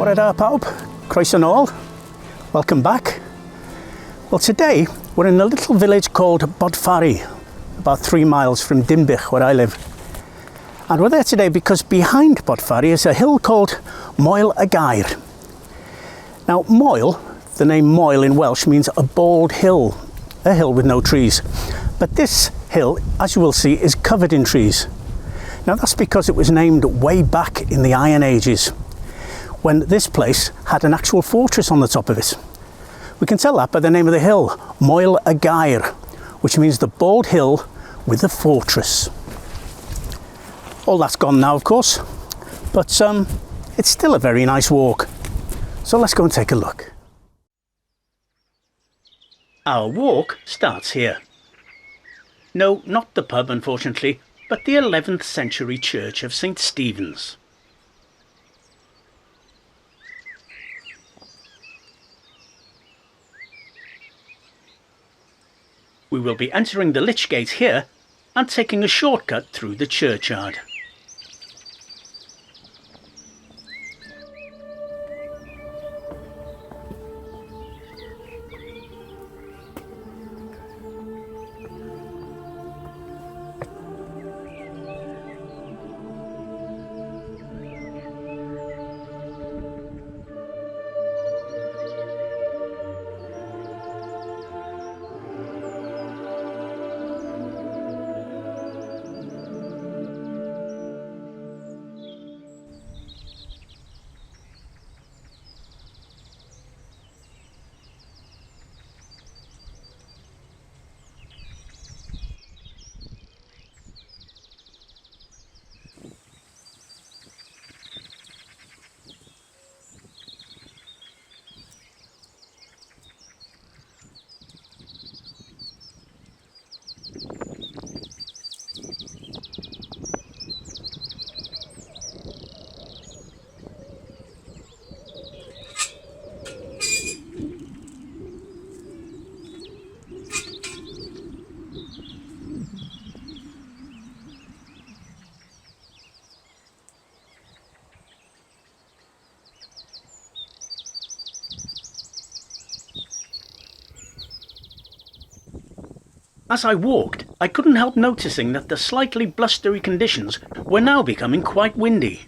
Bore da pawb, croeso nôl, welcome back. Well, today we're in a little village called Bodfari, about 3 miles from Dinbych, where I live. And we're there today because behind Bodfari is a hill called Moel y Gaer. Now, Moel, the name Moel in Welsh means a bald hill, a hill with no trees. But this hill, as you will see, is covered in trees. Now, that's because it was named way back in the Iron Ages, when this place had an actual fortress on the top of it. We can tell that by the name of the hill, Moel y Gaer, which means the bald hill with the fortress. All that's gone now, of course, but it's still a very nice walk. So let's go and take a look. Our walk starts here. No, not the pub, unfortunately, but the 11th century church of St. Stephen's. We will be entering the Lich Gate here and taking a shortcut through the churchyard. As I walked, I couldn't help noticing that the slightly blustery conditions were now becoming quite windy.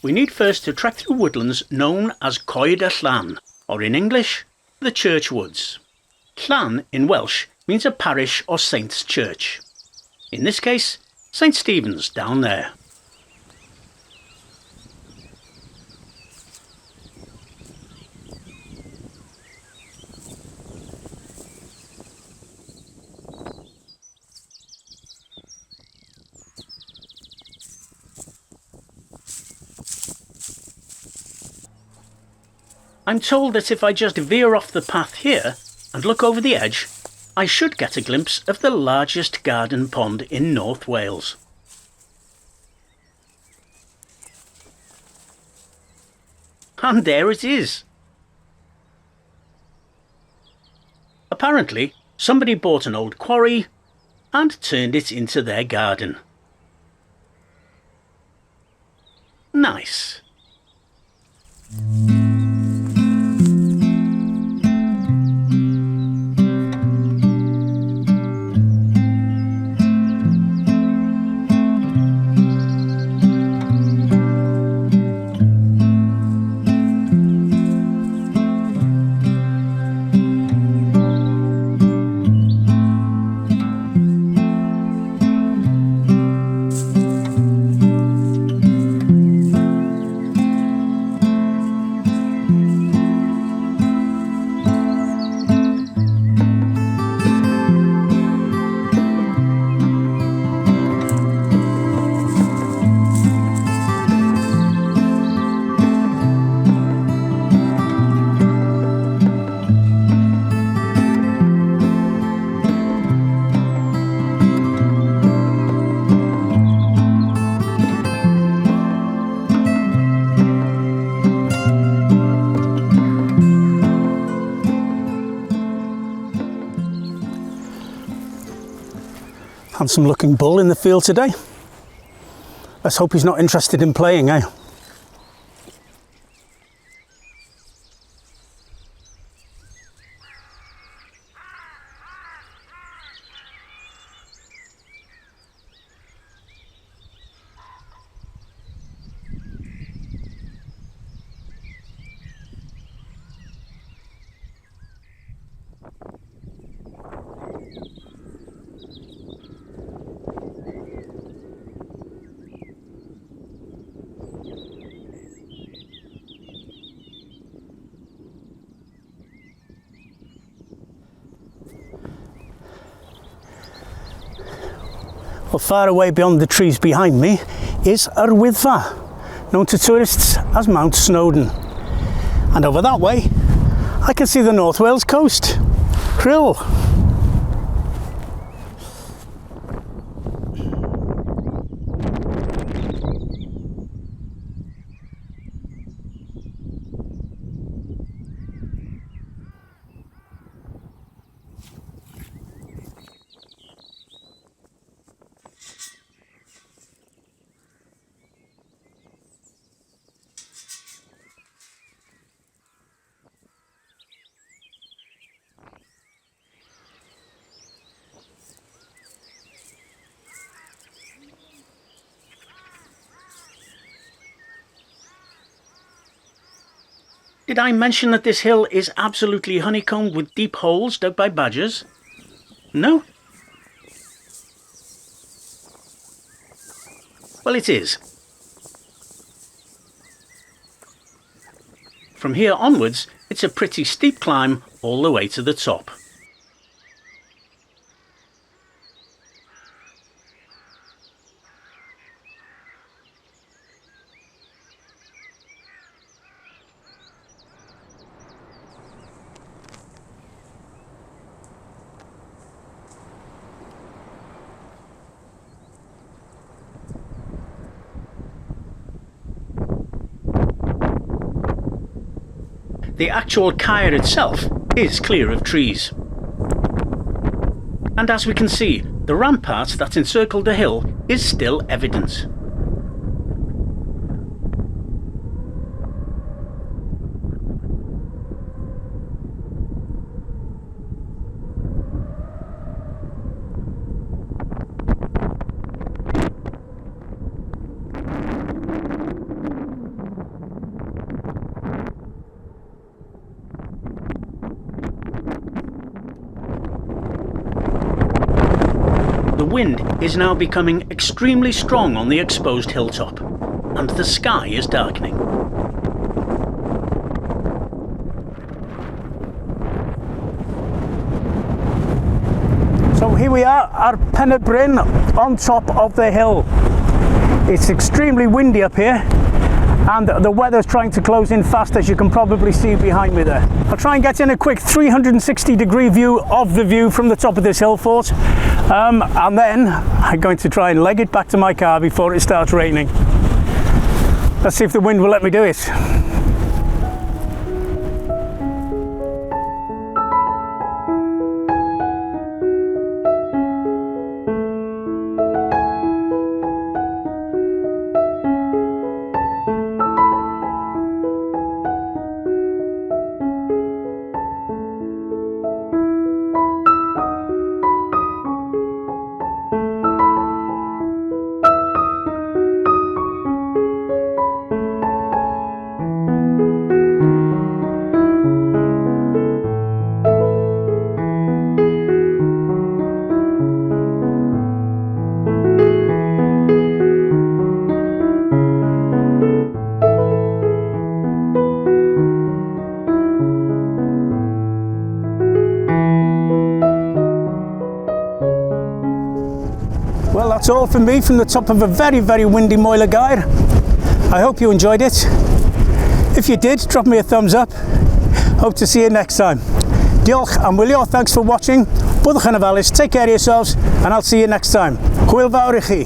We need first to trek through woodlands known as Coed y Llan, or in English, the Church Woods. Llan in Welsh means a parish or saint's church. In this case, St. Stephen's down there. I'm told that if I just veer off the path here and look over the edge, I should get a glimpse of the largest garden pond in North Wales. And there it is. Apparently, somebody bought an old quarry and turned it into their garden. Nice. Handsome looking bull in the field today. Let's hope he's not interested in playing, eh? Well, far away beyond the trees behind me is yr Wyddfa, known to tourists as Mount Snowdon. And over that way, I can see the North Wales coast. Krill. Did I mention that this hill is absolutely honeycombed with deep holes dug by badgers? No? Well, it is. From here onwards, it's a pretty steep climb all the way to the top. The actual Caer itself is clear of trees. And as we can see, the rampart that encircled the hill is still evident. The wind is now becoming extremely strong on the exposed hilltop, and the sky is darkening. So here we are at Pen y Bryn on top of the hill. It's extremely windy up here, and the weather's trying to close in fast, as you can probably see behind me there. I'll try and get in a quick 360-degree view of the view from the top of this Hillfort, and then I'm going to try and leg it back to my car before it starts raining. Let's see if the wind will let me do it. Well, that's all from me from the top of a very, very windy Moel y Gaer. I hope you enjoyed it. If you did, drop me a thumbs up. Hope to see you next time. Diolch am wylio, thanks for watching. Bwydwch yn ofalus, take care of yourselves, and I'll see you next time. Hwyl fawr i chi.